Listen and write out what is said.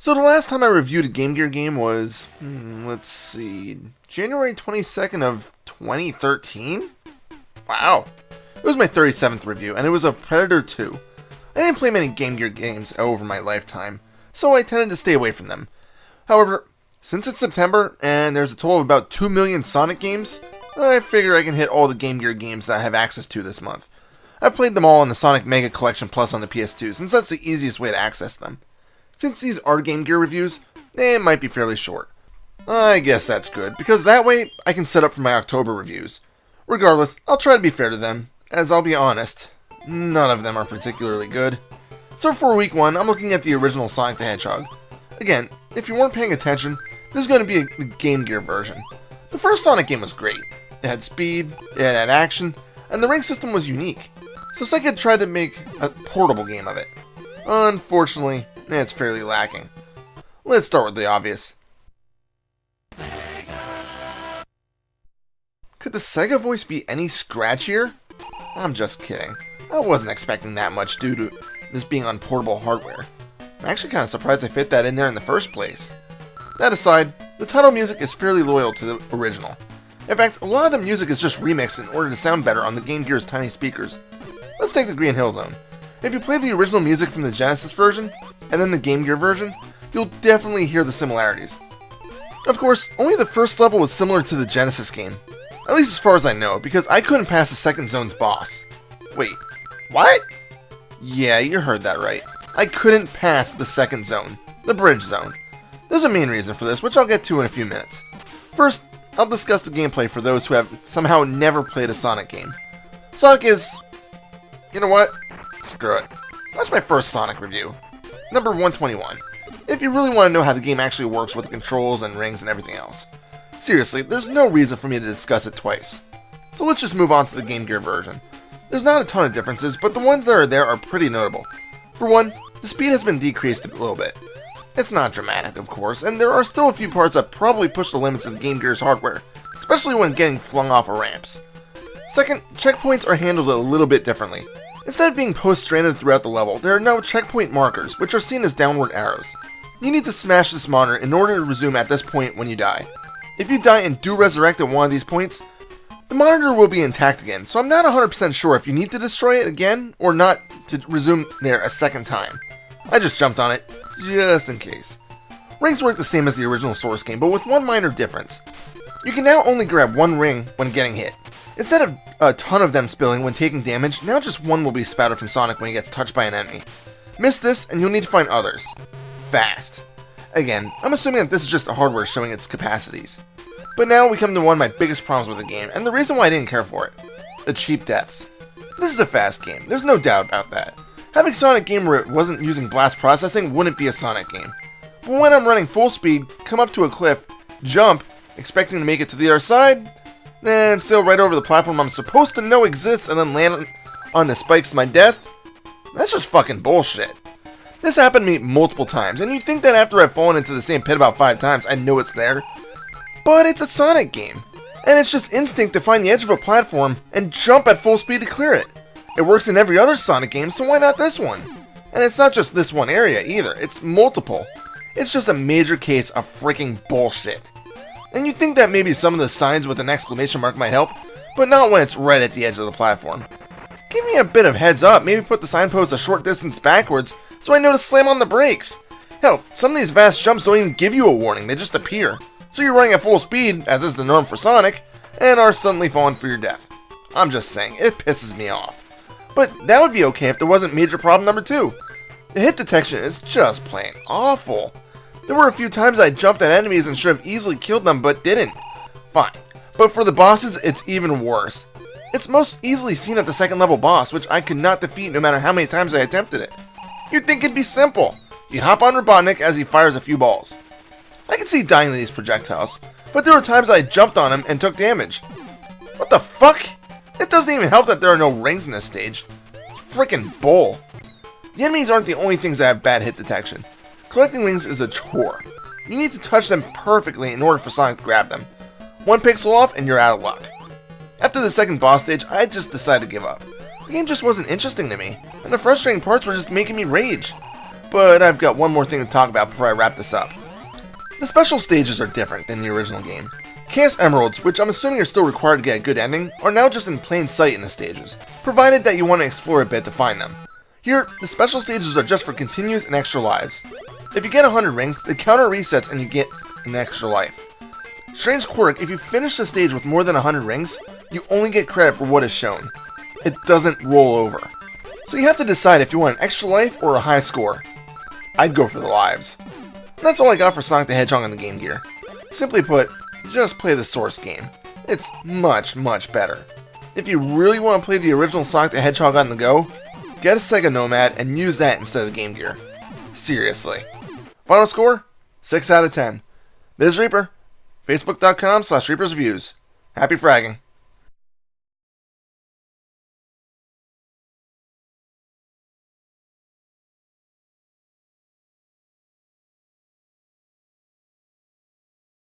So the last time I reviewed a Game Gear game was, let's see, January 22nd of 2013? Wow. It was my 37th review, and it was of Predator 2. I didn't play many Game Gear games over my lifetime, so I tended to stay away from them. However, since it's September, and there's a total of about 2 million Sonic games, I figure I can hit all the Game Gear games that I have access to this month. I've played them all in the Sonic Mega Collection Plus on the PS2, since that's the easiest way to access them. Since these are Game Gear reviews, they might be fairly short. I guess that's good, because that way I can set up for my October reviews. Regardless, I'll try to be fair to them, as I'll be honest, none of them are particularly good. So for week 1, I'm looking at the original Sonic the Hedgehog. Again, if you weren't paying attention, there's going to be a Game Gear version. The first Sonic game was great. It had speed, it had action, and the ring system was unique. So Sega tried to make a portable game of it. Unfortunately, it's fairly lacking. Let's start with the obvious. Could the Sega voice be any scratchier? I'm just kidding. I wasn't expecting that much due to this being on portable hardware. I'm actually kind of surprised they fit that in there in the first place. That aside, the title music is fairly loyal to the original. In fact, a lot of the music is just remixed in order to sound better on the Game Gear's tiny speakers. Let's take the Green Hill Zone. If you play the original music from the Genesis version, and then the Game Gear version, you'll definitely hear the similarities. Of course, only the first level was similar to the Genesis game. At least as far as I know, because I couldn't pass the second zone's boss. Wait, what? Yeah, you heard that right. I couldn't pass the second zone, the bridge zone. There's a main reason for this, which I'll get to in a few minutes. First, I'll discuss the gameplay for those who have somehow never played a Sonic game. Sonic is... you know what? Screw it. That's my first Sonic review. Number 121. If you really want to know how the game actually works with the controls and rings and everything else. Seriously, there's no reason for me to discuss it twice. So let's just move on to the Game Gear version. There's not a ton of differences, but the ones that are there are pretty notable. For one, the speed has been decreased a little bit. It's not dramatic, of course, and there are still a few parts that probably push the limits of the Game Gear's hardware, especially when getting flung off of ramps. Second, checkpoints are handled a little bit differently. Instead of being post-stranded throughout the level, there are now checkpoint markers, which are seen as downward arrows. You need to smash this monitor in order to resume at this point when you die. If you die and do resurrect at one of these points, the monitor will be intact again, so I'm not 100% sure if you need to destroy it again or not to resume there a second time. I just jumped on it, just in case. Rings work the same as the original Source game, but with one minor difference. You can now only grab one ring when getting hit. Instead of a ton of them spilling when taking damage, now just one will be spouted from Sonic when he gets touched by an enemy. Miss this, and you'll need to find others. Fast. Again, I'm assuming that this is just the hardware showing its capacities. But now we come to one of my biggest problems with the game, and the reason why I didn't care for it. The cheap deaths. This is a fast game, there's no doubt about that. Having Sonic game where it wasn't using blast processing wouldn't be a Sonic game. But when I'm running full speed, come up to a cliff, jump, expecting to make it to the other side, then sail right over the platform I'm supposed to know exists and then land on the spikes to my death, that's just fucking bullshit. This happened to me multiple times, and you'd think that after I've fallen into the same pit about 5 times, I'd know it's there. But it's a Sonic game, and it's just instinct to find the edge of a platform and jump at full speed to clear it. It works in every other Sonic game, so why not this one? And it's not just this one area either, it's multiple. It's just a major case of freaking bullshit. And you'd think that maybe some of the signs with an exclamation mark might help, but not when it's right at the edge of the platform. Give me a bit of heads up, maybe put the signpost a short distance backwards so I know to slam on the brakes. Hell, some of these vast jumps don't even give you a warning, they just appear. So you're running at full speed, as is the norm for Sonic, and are suddenly falling for your death. I'm just saying, it pisses me off. But that would be okay if there wasn't major problem number 2. The hit detection is just plain awful. There were a few times I jumped at enemies and should have easily killed them, but didn't. Fine. But for the bosses, it's even worse. It's most easily seen at the second level boss, which I could not defeat no matter how many times I attempted it. You'd think it'd be simple. You hop on Robotnik as he fires a few balls. I could see dying to these projectiles, but there were times I jumped on him and took damage. What the fuck? It doesn't even help that there are no rings in this stage. It's freaking bull. The enemies aren't the only things that have bad hit detection. Collecting rings is a chore. You need to touch them perfectly in order for Sonic to grab them. One pixel off and you're out of luck. After the second boss stage, I just decided to give up. The game just wasn't interesting to me, and the frustrating parts were just making me rage. but I've got one more thing to talk about before I wrap this up. The special stages are different than the original game. Chaos Emeralds, which I'm assuming are still required to get a good ending, are now just in plain sight in the stages, provided that you want to explore a bit to find them. Here, the special stages are just for continues and extra lives. If you get 100 rings, the counter resets and you get an extra life. Strange quirk, if you finish the stage with more than 100 rings, you only get credit for what is shown. It doesn't roll over. So you have to decide if you want an extra life or a high score. I'd go for the lives. And that's all I got for Sonic the Hedgehog on the Game Gear. Simply put, just play the source game. It's much, much better. If you really want to play the original Sonic the Hedgehog on the go, get a Sega Nomad and use that instead of the Game Gear. Seriously. Final score? 6 out of 10. This is Reaper. Facebook.com/ReapersReviews. Happy fragging.